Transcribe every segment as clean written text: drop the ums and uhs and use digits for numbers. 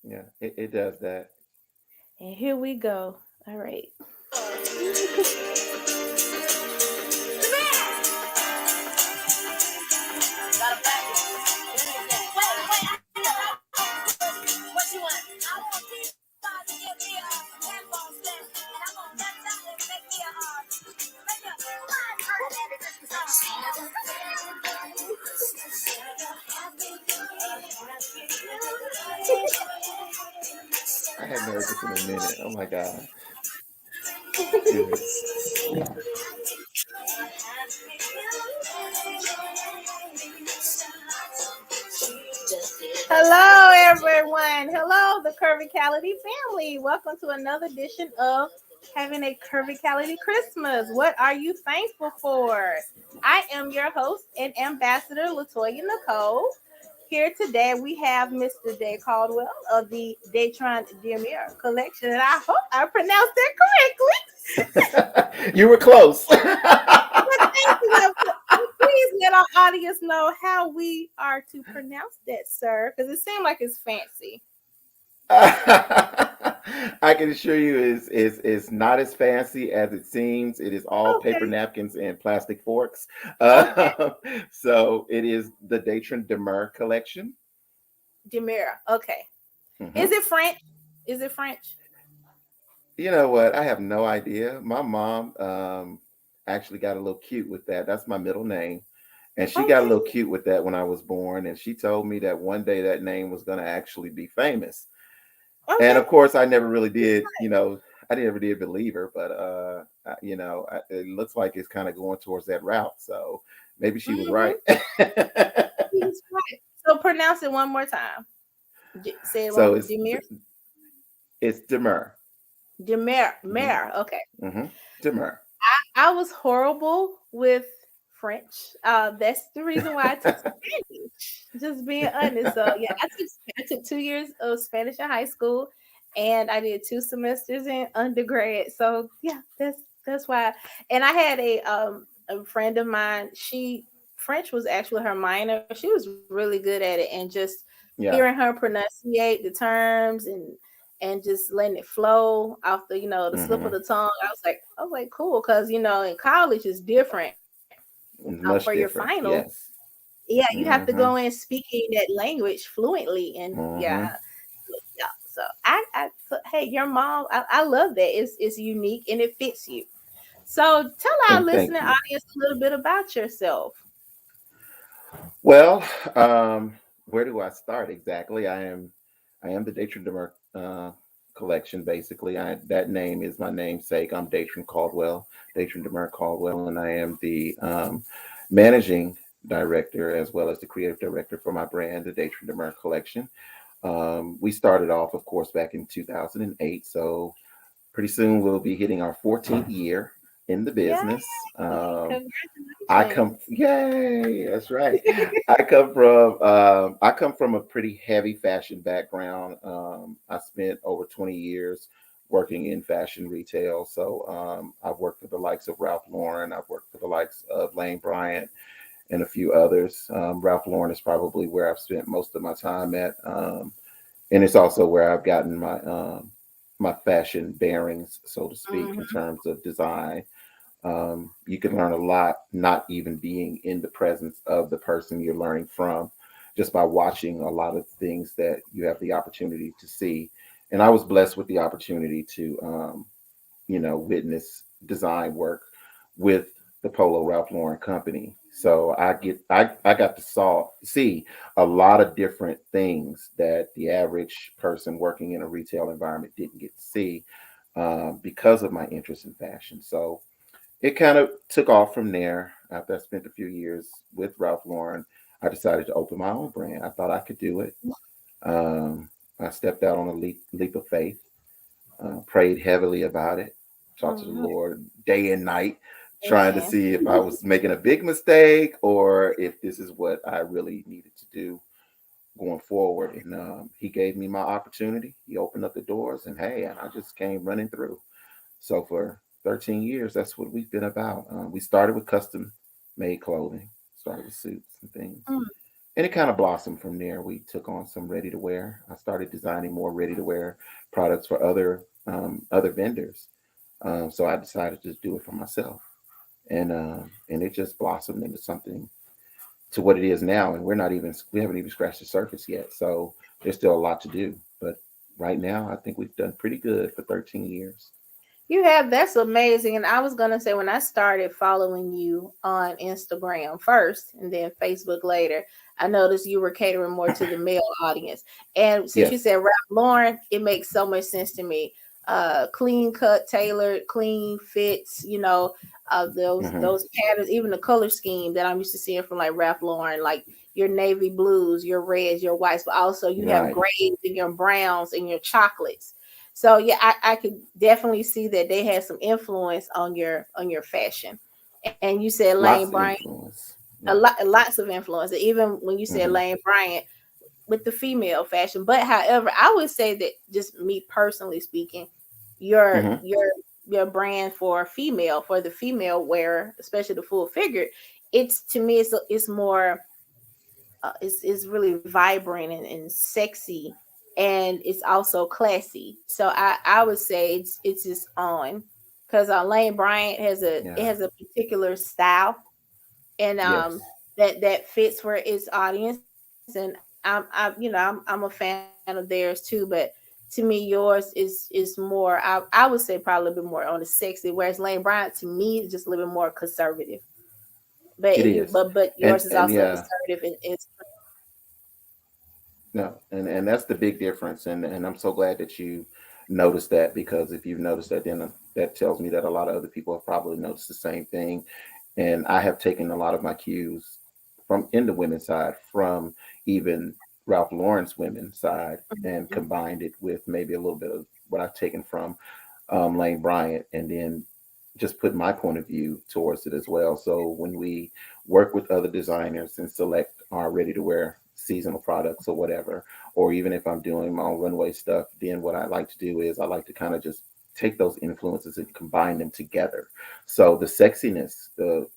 Yeah, it does that. And here we go. All right. I hadn't heard this in a minute. Oh my God. It's good. Hello, everyone. Hello, the Curvicality family. Welcome to another edition of Having a Curvicality Christmas. What are you thankful for? I am your host and ambassador, Latoya Nicole. Here today we have Mr. Dae Caldwell of the Daytron D'Mur Collection, and I hope I pronounced that correctly. You were close. But thank you. Please let our audience know how we are to pronounce that, sir, because it seemed like it's fancy. I can assure you is not as fancy as it seems. It is all paper Okay. napkins and plastic forks. Okay. So it is the Daytron D'Mur Collection. Demira. Okay. Is Hmm. it French? Is it French? You know what? I have no idea. My mom actually got a little cute with that. That's my middle name. And she got a Okay. little cute with that when I was born. And she told me that one day that name was going to actually be famous. And Okay. of course, I never really did, I never did believe her, but, it looks like it's kind of going towards that route. So maybe she was Mm-hmm. right. He's right. So pronounce it one more time. Say it one So more. Demir. it's Demur. Demir. Hmm. Mer. Okay. Demur. I was horrible with French. That's the reason why I took Spanish. Just being honest. So yeah, I took 2 years of Spanish in high school, and I did 2 semesters in undergrad. So yeah, that's why. And I had a friend of mine. She French was actually her minor. She was really good at it, and just hearing Yeah. her pronunciate the terms and just letting it flow off the slip of Hmm. the tongue. I was like, cool, because in college is different for your Much different. finals. Yes. Yeah, you have to go in Hmm. speaking that language fluently, and yeah, Hmm. yeah. So so, hey, your mom, I love that. It's unique and it fits you. So tell our And listening thank you. audience a little bit about yourself. Well, where do I start exactly? I am the Daytron D'Mur collection. Basically, that name is my namesake. I'm Daytron Caldwell, Daytron D'Mur Caldwell, and I am the managing director as well as the creative director for my brand, the Daytron D'Mur Collection. We started off, of course, back in 2008. So pretty soon we'll be hitting our 14th year in the Yay! business. I come, Congratulations. yay, that's right. I come from a pretty heavy fashion background. I spent over 20 years working in fashion retail. So I've worked for the likes of Ralph Lauren. I've worked for the likes of Lane Bryant and a few others. Ralph Lauren is probably where I've spent most of my time at, and it's also where I've gotten my fashion bearings, so to speak, in Mhm. terms of design. You can learn a lot not even being in the presence of the person you're learning from, just by watching a lot of things that you have the opportunity to see. And I was blessed with the opportunity to, witness design work with the Polo Ralph Lauren Company. So I got to see a lot of different things that the average person working in a retail environment didn't get to see, because of my interest in fashion. So it kind of took off from there. After I spent a few years with Ralph Lauren, I decided to open my own brand. I thought I could do it. I stepped out on a leap of faith, prayed heavily about it, talked to the Mhm. Lord day and night, trying to Amen. see if I was making a big mistake or if this is what I really needed to do going forward. And he gave me my opportunity. He opened up the doors, and hey, I just came running through. So for 13 years, that's what we've been about. We started with custom made clothing, started with suits and things. And it kind of blossomed from there. We took on some ready to wear. I started designing more ready to wear products for other vendors. So I decided to just do it for myself, and it just blossomed into something to what it is now. And we haven't even scratched the surface yet. So there's still a lot to do. But right now, I think we've done pretty good for 13 years. You have, that's amazing. And I was gonna say when I started following you on Instagram first and then Facebook later, I noticed you were catering more to the male audience. And since you Yes. said Ralph Lauren, it makes so much sense to me. Clean cut, tailored, clean fits, Hmm. those patterns, even the color scheme that I'm used to seeing from like Ralph Lauren, like your navy blues, your reds, your whites, but also you have Right. grays and your browns and your chocolates. So yeah, I could definitely see that they had some influence on your fashion. And you said Lane Lots of Bryant, influence. Yeah. lots of influence. Even when you said Hmm. Lane Bryant with the female fashion. But however, I would say that just me personally speaking, your Hmm. your your brand for the female wearer, especially the full figure, it's to me it's more it's really vibrant and sexy, and it's also classy. So I would say it's just on because Lane Bryant Yeah. has a particular style, and Yes. that fits for its audience. And I'm a fan of theirs too, but to me yours is more, I would say probably a little bit more on the sexy, whereas Lane Bryant to me is just a little bit more conservative. It is. But yours is And also yeah, conservative and it's no, and that's the big difference. And I'm so glad that you noticed that, because if you've noticed that, then that tells me that a lot of other people have probably noticed the same thing. And I have taken a lot of my cues from in the women's side, from even Ralph Lauren's women's side, and Mhm. combined it with maybe a little bit of what I've taken from Lane Bryant, and then just put my point of view towards it as well. So when we work with other designers and select our ready to wear seasonal products or whatever, or even if I'm doing my own runway stuff, then what I like to do is I like to kind of just take those influences and combine them together. So the sexiness, the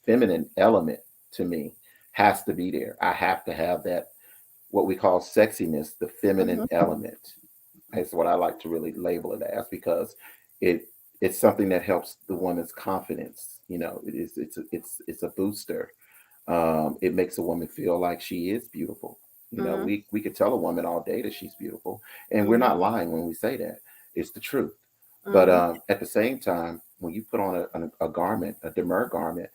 feminine element to me has to be there. I have to have that, what we call sexiness, the feminine Mhm. element. Is what I like to really label it as, because it it's something that helps the woman's confidence. It's a booster. It makes a woman feel like she is beautiful. Mhm. We could tell a woman all day that she's beautiful, and we're Mhm. not lying when we say that. It's the truth. But Mhm. at the same time, when you put on a garment, a demur garment,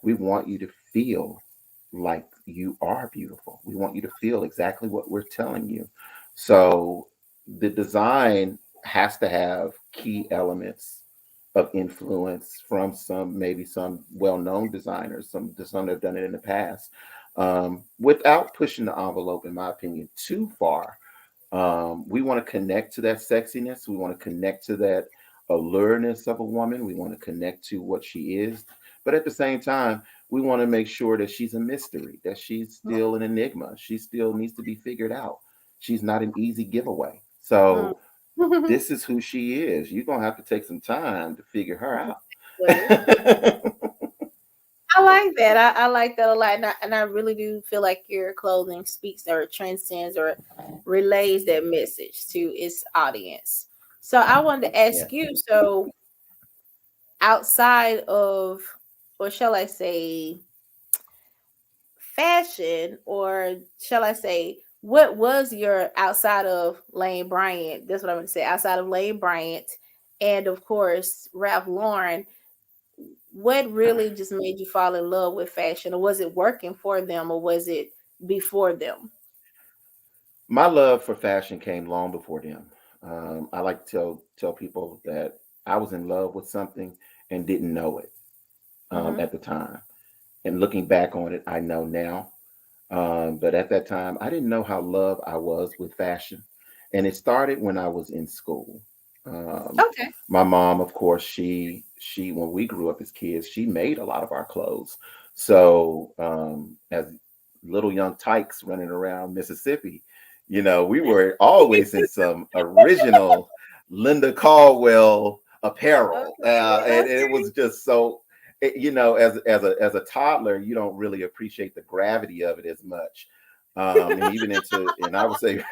we want you to feel like you are beautiful. We want you to feel exactly what we're telling you. So the design has to have key elements of influence from maybe some well-known designers, some that have done it in the past, without pushing the envelope, in my opinion, too far. We want to connect to that sexiness. We want to connect to that allureness of a woman. We want to connect to what she is. But at the same time, we want to make sure that she's a mystery, that she's still an enigma. She still needs to be figured out. She's not an easy giveaway. Mhm. So this is who she is. You're going to have to take some time to figure her Exactly. out. I like that. I like that a lot, and I really do feel like your clothing speaks or transcends or relays that message to its audience. So I wanted to Yeah. ask you. So outside of, or shall I say, fashion, or shall I say, what was your outside of Lane Bryant? That's what I'm going to say. Outside of Lane Bryant, and of course Ralph Lauren, what really just made you fall in love with fashion, or was it working for them, or was it before them? My love for fashion came long before them. I like to tell people that I was in love with something and didn't know it Mm-hmm. at the time. And looking back on it, I know now. But at that time, I didn't know how love I was with fashion. And it started when I was in school. Um, Okay. my mom, of course, she when we grew up as kids, she made a lot of our clothes. So as little young tykes running around Mississippi, we were always in some original Linda Caldwell apparel, Okay. and it was just so. as a toddler, you don't really appreciate the gravity of it as much. And even and I would say,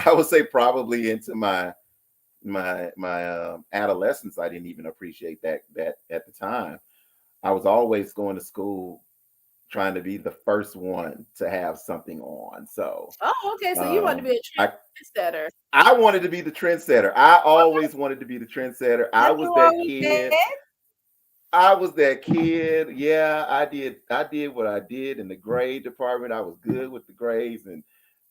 I would say probably into my adolescence, I didn't even appreciate that at the time. I was always going to school trying to be the first one to have something on. So Oh, okay. So you want to be a I trendsetter. I wanted to be the trendsetter. I always wanted to be the trendsetter. Nothing wrong with that. I was that kid. Yeah, I did what I did in the grade department. I was good with the grades, and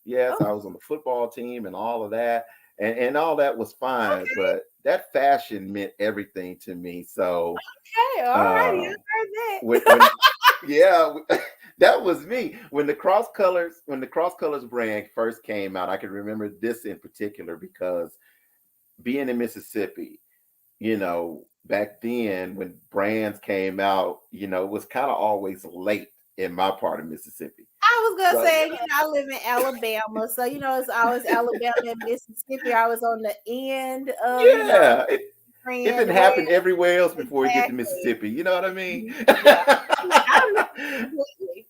yes, Oh, I was on the football team and all of that. And all that was fine, okay. but that fashion meant everything to me. So Okay. All righty. I um heard when yeah, that was me. When the cross colors brand first came out, I can remember this in particular because being in Mississippi, back then when brands came out, it was kind of always late in my part of Mississippi. I was gonna So say, I live in Alabama, so it's always Alabama and Mississippi. I was on the end of, yeah, it trend didn't where happen everywhere else before you get to exactly. Mississippi. You know what I mean? Mhm. Yeah, I understand completely.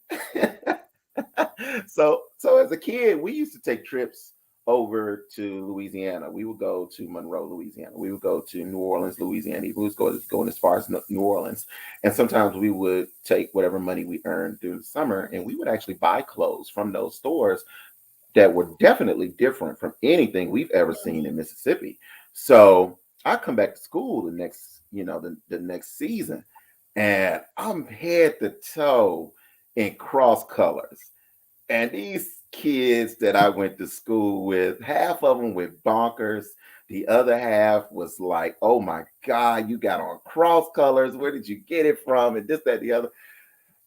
So as a kid, we used to take trips over to Louisiana. We would go to Monroe, Louisiana. We would go to New Orleans, Louisiana. We was going as far as New Orleans, and sometimes we would take whatever money we earned through the summer, and we would actually buy clothes from those stores that were definitely different from anything we've ever seen in Mississippi. So I come back to school the next season, and I'm head to toe in cross colors. And these kids that I went to school with, half of them with bonkers. The other half was like, oh my God, you got on cross colors. Where did you get it from? And this, that, the other.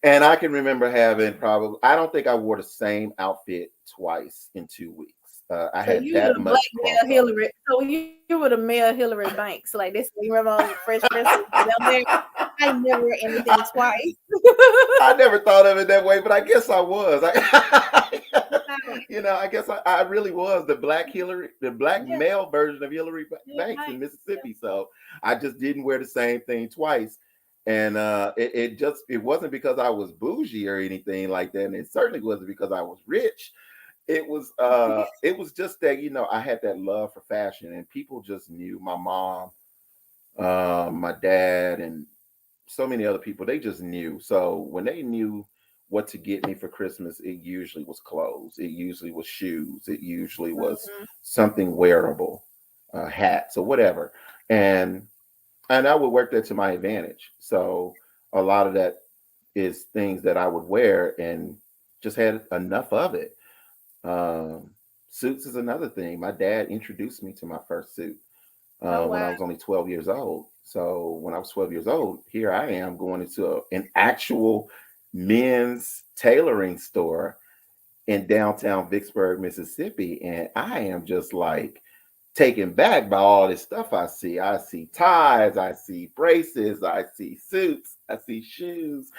And I can remember having I don't think I wore the same outfit twice in 2 weeks. I So had you were that the black much male crossover. Hillary. So you were the male Hillary Banks. Like this, you remember on Fresh Prince of Bel-Air? I never wear anything I, twice. I never thought of it that way, but I guess I was. Wow. I guess I really was the black Yeah, male version of Hillary yeah, Banks in Banks. Yeah. Mississippi. So I just didn't wear the same thing twice. And it wasn't because I was bougie or anything like that. And it certainly wasn't because I was rich. It was just that, I had that love for fashion, and people just knew. My mom, my dad, and so many other people, they just knew. So when they knew what to get me for Christmas, it usually was clothes, it usually was shoes, it usually was Mhm. something wearable, hats or whatever. And I would work that to my advantage. So a lot of that is things that I would wear and just had enough of it. um, Suits is another thing. My dad introduced me to my first suit Oh when wow. I was only 12 years old. So when I was 12 years old, here I am going into an actual men's tailoring store in downtown Vicksburg, Mississippi. And I am just like taken back by all this stuff I see. I see ties, I see braces, I see suits, I see shoes,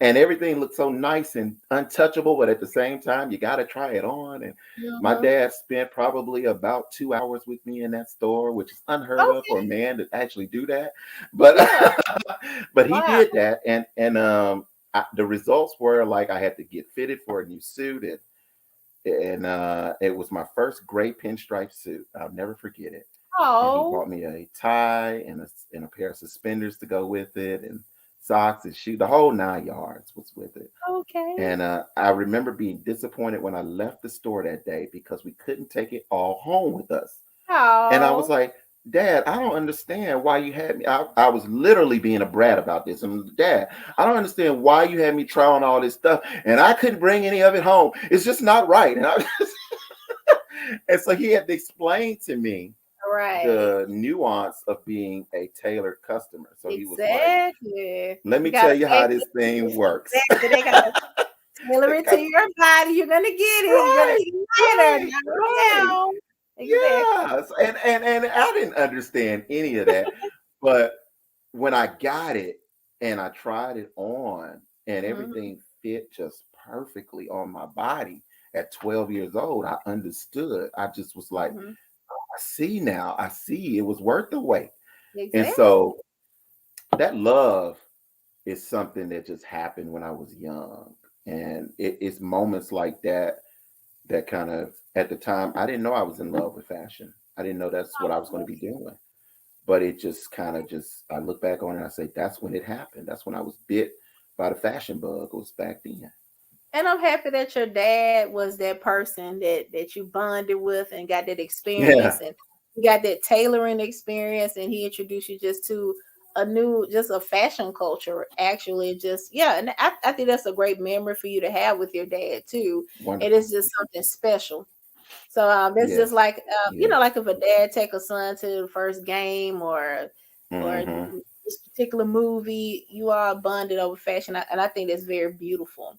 and everything looks so nice and untouchable. But at the same time, you got to try it on. And my Mhm. dad spent probably about 2 hours with me in that store, which is unheard of for a Okay. man to actually do that. But Yeah. but he Wow. did that, and the results were like I had to get fitted for a new suit, and it was my first gray pinstripe suit. I'll never forget it. And he Oh. bought me a tie and a pair of suspenders to go with it, and socks and shoes. The whole 9 yards was with it. Okay. And I remember being disappointed when I left the store that day because we couldn't take it all home with us. And I was Oh. like, Dad, I don't understand why you had me. I was literally being a brat about this. And Dad, I don't understand why you had me try on all this stuff and I couldn't bring any of it home. It's just not right. And so he had to explain to me Right. the nuance of being a tailored customer. So he was like, Exactly. let You me gotta tell you how make this it thing works. exactly. They gotta tailor it to your body. You're gonna get it. You're gonna Right, get it later, right, not right right. now. Exactly. Yes. And I didn't understand any of that. But when I got it and I tried it on and Mhm. everything fit just perfectly on my body at 12 years old, I understood. I just was like, Mhm. I see now. I see it was worth the wait. And Exactly. so that love is something that just happened when I was young. And it's moments like that that kind of, at the time, I didn't know I was in love with fashion. I didn't know that's what I was going to be doing. But it just kind of just, I look back on it and I say, that's when it happened. That's when I was bit by the fashion bug. It was back then. And I'm happy that your dad was that person that you bonded with and got that Yeah, experience, and you got that tailoring experience, and he introduced you just to a new, just a fashion culture actually. Just yeah, and I think that's a great memory for you to have with your dad too. It wonderful. is just something special. So it's just Yes, like yes. like if a dad take a son to the first game, or Hmm. this particular movie, you are bonded over fashion, and I think that's very beautiful.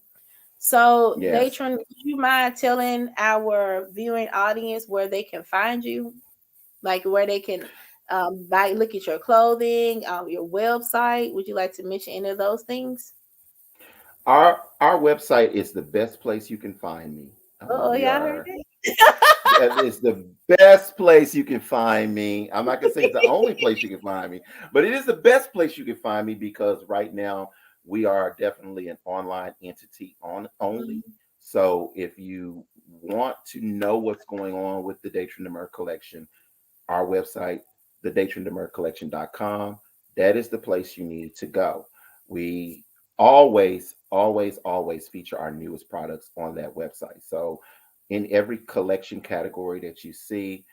So, Yes. Datron, do you mind telling our viewing audience where they can find you? Like where they can buy, look at your clothing, your website. Would you like to mention any of those things? Our website is the best place you can find me. Oh, We yeah, I heard are that. That is the best place you can find me. I'm not gonna say it's the only place you can find me, but it is the best place you can find me because right now we are definitely an online entity on only. Mhm. So if you want to know what's going on with the Daytron D'Mur collection, our website, the DaytronD'MurCollection.com, that is the place you need to go. We always, always, always feature our newest products on that website. So in every collection category that you see,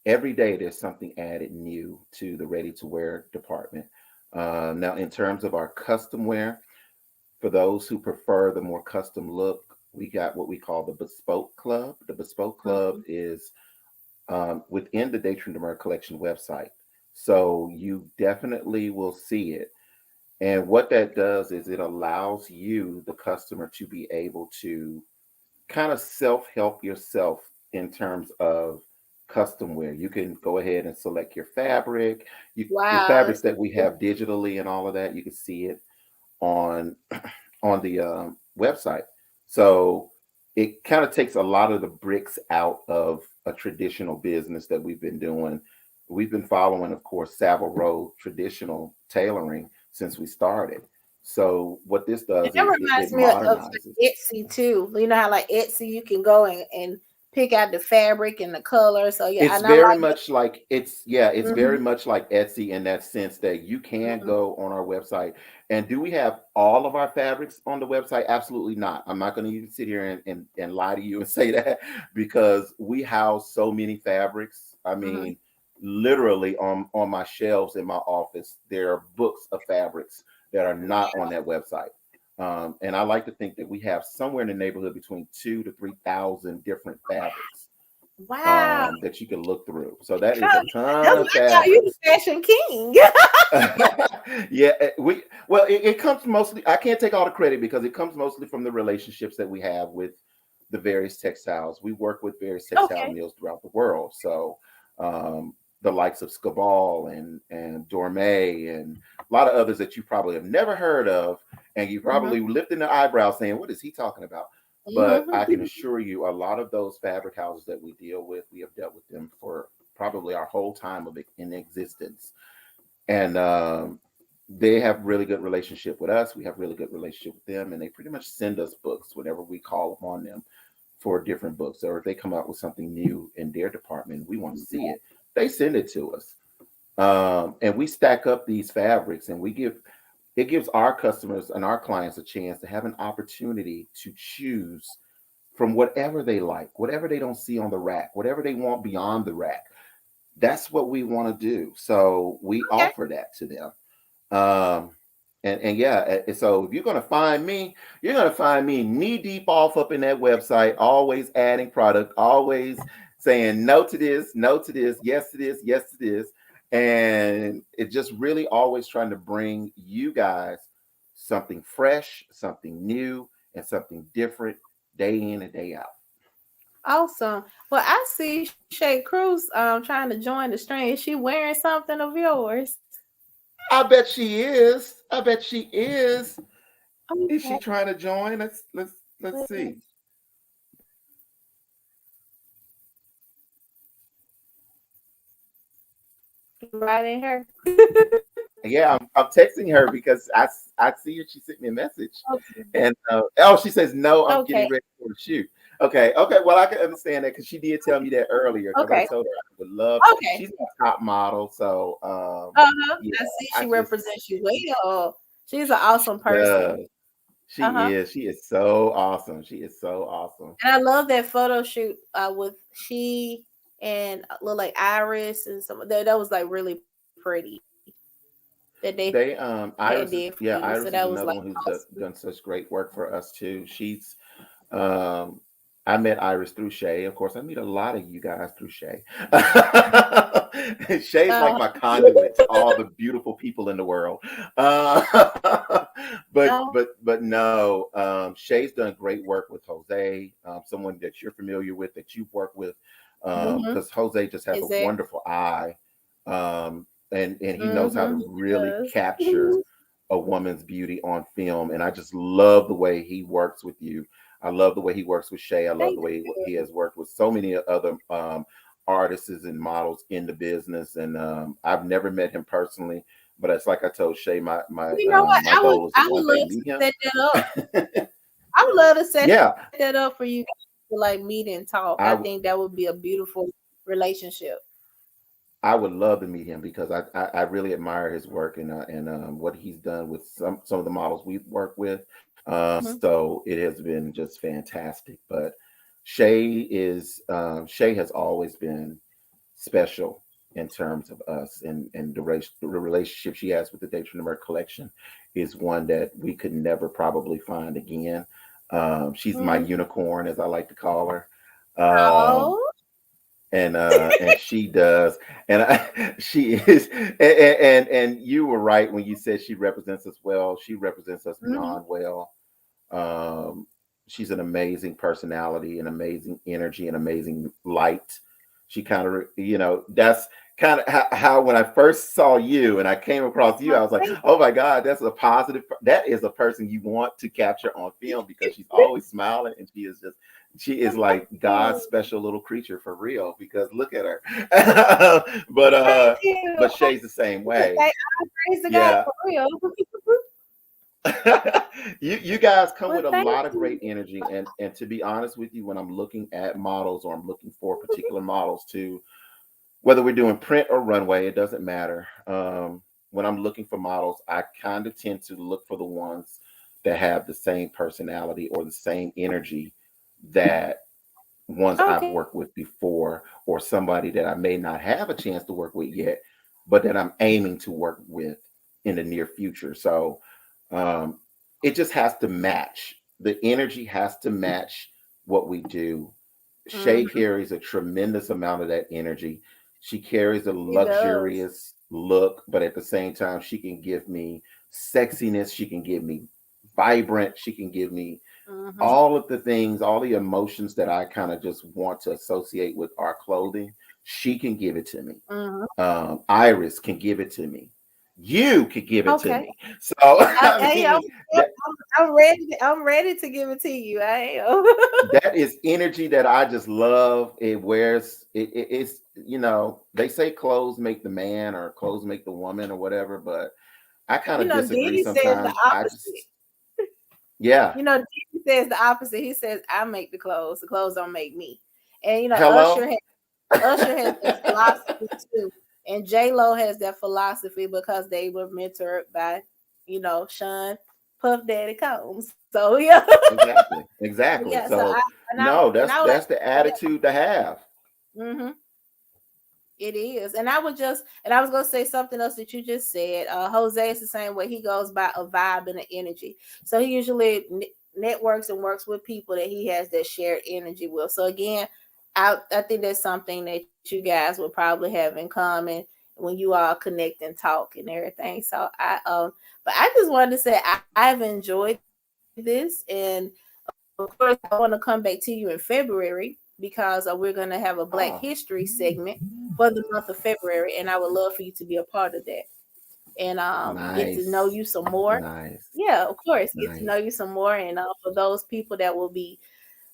every day there's something added new to the ready to wear department. Now, in terms of our custom wear, for those who prefer the more custom look, we got what we call the Bespoke Club. The Bespoke Club Mhm. is within the Daytron D'Mur Collection website. So you definitely will see it. And what that does is it allows you, the customer, to be able to kind of self help yourself in terms of custom wear. You can go ahead and select your fabric, the Wow, fabrics that's so that we cool. have digitally and all of that. You can see it on on the website. So it kind of takes a lot of the bricks out of a traditional business that we've been doing. We've been following, of course, Savile Row traditional tailoring since we started. So what this And does that is it reminds me of modernizes. like Etsy too. You know how like Etsy, you can go and pick out the fabric and the color. So yeah, It's and I very like that. much like it's very Mhm, much like Etsy in that sense that you can mhm. go on our website. And do we have all of our fabrics on the website? Absolutely not. I'm not going to even sit here and lie to you and say that because we house so many fabrics. I Mhm. mean, literally on my shelves in my office, there are books of fabrics that are not on that website. And I like to think that we have somewhere in the neighborhood between 2 to 3,000 different fabrics Wow. that you can look through. So that No, is a ton that's of what I thought, you fabrics. the fashion king. Yeah, we well, it comes mostly. I can't take all the credit because it comes mostly from the relationships that we have with the various textiles. We work with various textile Okay. mills throughout the world. So the likes of Scabal and Dorme and a lot of others that you probably have never heard of, and you Mhm, probably lifting the eyebrow saying, "What is he talking about?" But mhm. I can assure you, a lot of those fabric houses that we deal with, we have dealt with them for probably our whole time of in existence, and they have really good relationship with us. We have really good relationship with them, and they pretty much send us books whenever we call upon them for different books, or if they come out with something new in their department, we want to see it. They send it to us, and we stack up these fabrics, and we give it gives our customers and our clients a chance to have an opportunity to choose from whatever they like, whatever they don't see on the rack, whatever they want beyond the rack. That's what we want to do. So we Okay. offer that to them. Um, and yeah, so if you're gonna find me, you're gonna find me knee deep off up in that website, always adding product, always saying no to this, no to this, yes to this, yes to this, and it just really always trying to bring you guys something fresh, something new, and something different day in and day out. Awesome. Well, I see Shay Cruz trying to join the stream. Is she wearing something of yours? I bet she is. I bet she is. Is Okay. she trying to join? Let's see. You right in her. Yeah, I'm texting her because I see her. She sent me a message, Okay. and oh, she says no. I'm Okay. getting ready for the shoot. Okay, okay. Well, I can understand that because she did tell me that earlier. Because I Okay. told her I would love. Okay. She's a top model, so Uh-huh. yeah. I see I she just represents you well. She's an awesome does. person. Uh-huh. She is so awesome. She is so awesome. And I love that photo shoot with she and little like Iris and some that was like really pretty that they They had did for Iris you. is So that yeah, was like Iris is another one awesome. who's done such great work for us too. She's Um, I met Iris through Shay. Of course, I meet a lot of you guys through Shay. Shay's Uh, like my conduit to all the beautiful people in the world. Uh, but no, Shay's done great work with Jose, someone that you're familiar with, that you've worked with, mm-hmm. because Jose just has a Exactly. wonderful eye, and he knows how to Mm-hmm. It really does. capture a woman's beauty on film. And I just love the way he works with you. I love the way he works with Shay. I love Thank the way he you. has worked with so many other artists and models in the business. And I've never met him personally, but it's like I told Shay, You know what? my goal is to I would one day love meet to him. set that up. I would love to set that Yeah, up for you guys to like meet and talk. I think I that would be a beautiful relationship. I would love to meet him because I really admire his work and what he's done with some of the models we've worked with. Hmm. So it has been just fantastic. But Shay has always been special in terms of us, and the relationship she has with the Daytron D'Mur collection is one that we could never probably find again. She's my Hmm. unicorn, as I like to call her. Um, Oh. and she does, she is, and you were right when you said she represents us well. She represents us Hmm. beyond well. um she's an amazing personality, an amazing energy, an amazing light. She kind of, that's kind of how when I first saw you and I came across you, I was like, Thank oh my god, that's a positive, that is a person you want to capture on film, because she's always smiling, and she is like God's you. special little creature for real, because look at her. but Thank uh you. but Shay's the same way. I praise the God Yeah. for real. You guys come Well, with a thank lot of you. great energy, and to be honest with you, when I'm looking at models, or I'm looking for particular models too, whether we're doing print or runway, it doesn't matter. When I'm looking for models, I kind of tend to look for the ones that have the same personality or the same energy that ones I've Okay. worked with before, or somebody that I may not have a chance to work with yet, but that I'm aiming to work with in the near future. So um, it just has to match. The energy has to match what we do. Shay Hmm. carries a tremendous amount of that energy. She carries a It does. luxurious look, but at the same time, she can give me sexiness. She can give me vibrant. She can give me Hmm. all of the things, all the emotions that I kind of just want to associate with our clothing. She can give it to me. Hmm. Iris can give it to me. You could give it to Okay. me. So I Hey, mean, that I'm ready. I'm ready to give it to you. I am. that is energy that I just love. It wears it's, they say clothes make the man, or clothes make the woman, or whatever, but I kind You of know, disagree Diddy says the sometimes. I opposite. just, yeah. You know, Diddy says the opposite. He says, "I make the clothes. The clothes don't make me." And you know, Hello. Usher has that philosophy too, and J Lo has that philosophy because they were mentored by, Sean Puff Daddy Combs. So yeah, Exactly. yeah. Exactly. So I So and I no, and I would like that's to the say that. attitude to have. Mm-hmm. It is. And I was gonna say something else that you just said. Jose is the same way. He goes by a vibe and an energy. So he usually networks and works with people that he has that shared energy with. So again, I think that's something that you guys will probably have in common when you all connect and talk and everything. So but I just wanted to say I've enjoyed this, and of course I want to come back to you in February because we're gonna have a Black History Oh, segment for the month of February, and I would love for you to be a part of that and get to know you nice. some more. Nice. Yeah, of course, get to know Nice. you some more, and for those people that will be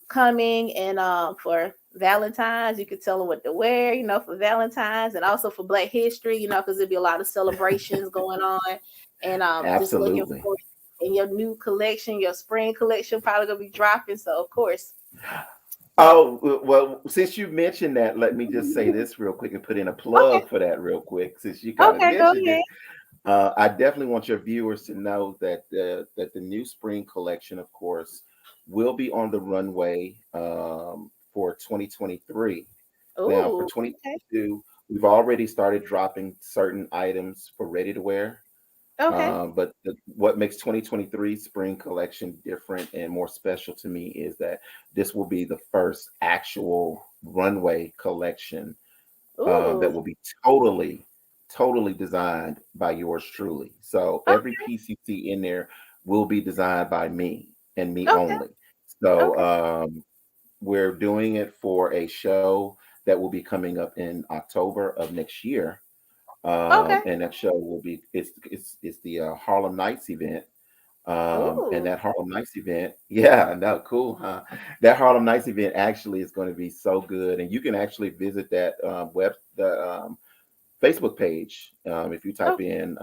coming and for Valentine's. You could tell them what to wear, for Valentine's and also for Black History, because there'll be a lot of celebrations going on. And just looking Absolutely. for in your new collection, your spring collection probably gonna be dropping. So of course, yeah. Oh, well, since you mentioned that, let me just say this real quick and put in a Okay, plug for that real quick, since you kind of okay, go mentioned ahead. it. I definitely want your viewers to know that the new spring collection, of course, will be on the runway for 2023. Now, for Ooh, okay, 2022, we've already started dropping certain items for ready to wear. okay. But what makes 2023 spring collection different and more special to me is that this will be the first actual runway collection that Ooh, will be totally designed by yours truly. So every okay, piece you see in there will be designed by me and me okay, only. So okay, we're doing it for a show that will be coming up in October of next year. okay. And that show will be it's the Harlem Nights event. And Ooh, that Harlem Nights event, yeah, no, cool, huh? That Harlem Nights event actually is going to be so good, and you can actually visit that the Facebook page if you type oh, in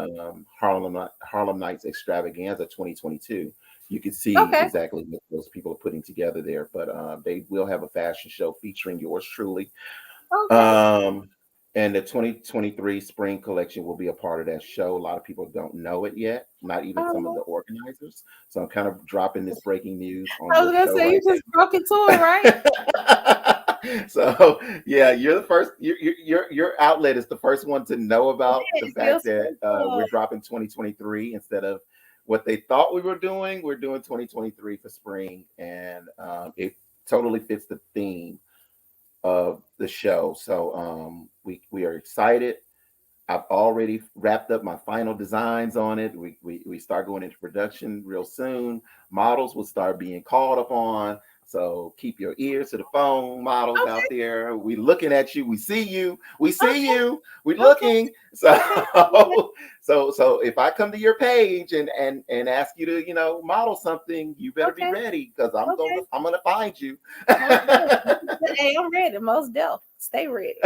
Harlem Nights Extravaganza 2022. You can see okay, exactly what those people are putting together there. But they will have a fashion show featuring yours truly, okay. um, and the 2023 spring collection will be a part of that show. A lot of people don't know it yet, not even some of Uh-huh. the organizers. So I'm kind of dropping this breaking news on I your was gonna show say you right just broke into it, right? now. So yeah, you're the first. Your outlet is the first one to know about the Yes, you're fact that so we're dropping 2023 instead of what they thought we were doing. We're doing 2023 for spring, and it totally fits the theme of the show. So we are excited. I've already wrapped up my final designs on it. We start going into production real soon. Models will start being called upon. So keep your ears to the phone, models okay, out there. We looking at you. We see you. We see okay, you. We okay, looking. So okay, okay. so if I come to your page and ask you to model something, you better be Okay, ready because okay. I'm gonna find you. Most definitely. Hey, I'm ready. Most deaf. Stay ready.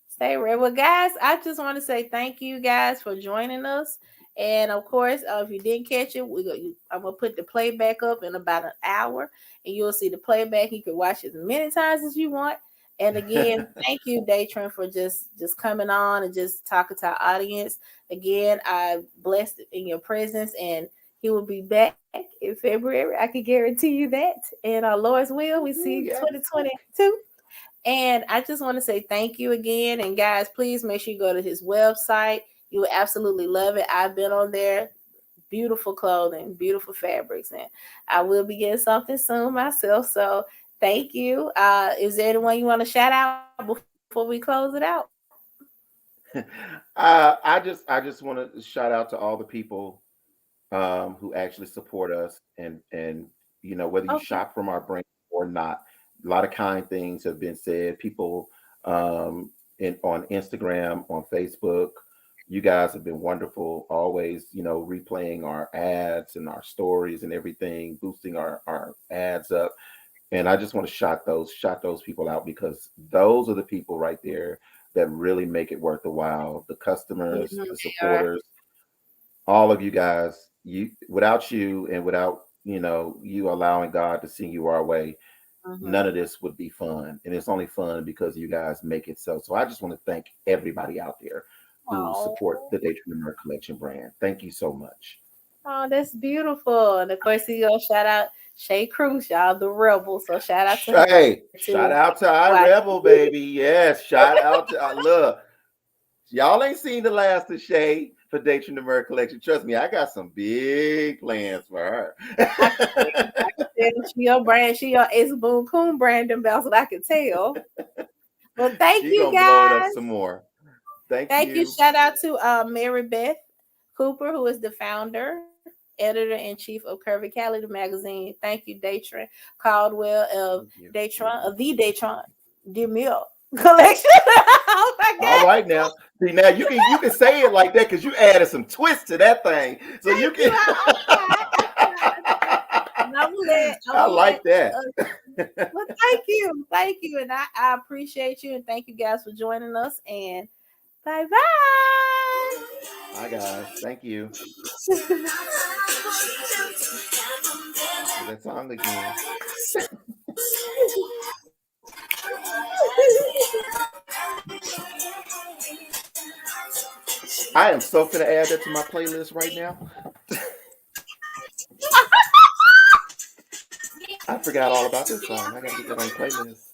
Stay ready. Well, guys, I just want to say thank you guys for joining us. And of course, if you didn't catch it, I'm gonna put the playback up in about an hour, and you'll see the playback. You can watch it as many times as you want. And again, thank you, Daytron, for just coming on and just talking to our audience. Again, I blessed in your presence, and he will be back in February. I can guarantee you that. And our Lord's will, we Ooh, see yes. 2022. And I just want to say thank you again. And guys, please make sure you go to his website. You will absolutely love it. I've been on there. Beautiful clothing, beautiful fabrics, and I will be getting something soon myself. So thank you. Is there anyone you want to shout out before we close it out? I just want to shout out to all the people who actually support us, and whether you Okay. shop from our brand or not. A lot of kind things have been said. People on Instagram, on Facebook, you guys have been wonderful. Always, replaying our ads and our stories and everything, boosting our ads up. And I just want to shout those people out because those are the people right there that really make it worth the while. The customers, Mhm, the they are. supporters, all of you guys. You without you and without you allowing God to send you our way, none Mhm. of this would be fun. And it's only fun because you guys make it so. So I just want to thank everybody out there who Oh, support the Daytron D'Mur Collection brand. Thank you so much. oh, that's beautiful. And of course, he gonna shout out Shay Cruz, y'all, the rebel. So shout out to her too. Hey, shout out to our Why? rebel baby. Yes, shout out to look. Y'all ain't seen the last of Shay for Daytron D'Mur Collection. Trust me, I got some big plans for I can tell. her. I can tell she your brand. She your It's Boom Coon brand ambassador. I can tell. Well, thank She you gonna blow it up guys. some more. Thank Thank you. you. Shout out to Mary Beth Cooper, who is the founder, editor in chief of Curvicality magazine. Thank you, Daytron Caldwell of Thank you. The Daytron D'Mur Collection. Oh my All God. right now. See now you can say it like that because you added some twist to that thing. So you Thank you. can I tried. I tried. I tried. I will let like that. well, thank you, and I appreciate you, and thank you guys for joining us. And bye Bye, guys. Thank you. bye. Do that song again. I am so finna add that to my playlist right now. I forgot all about this song. I gotta get that on the playlist.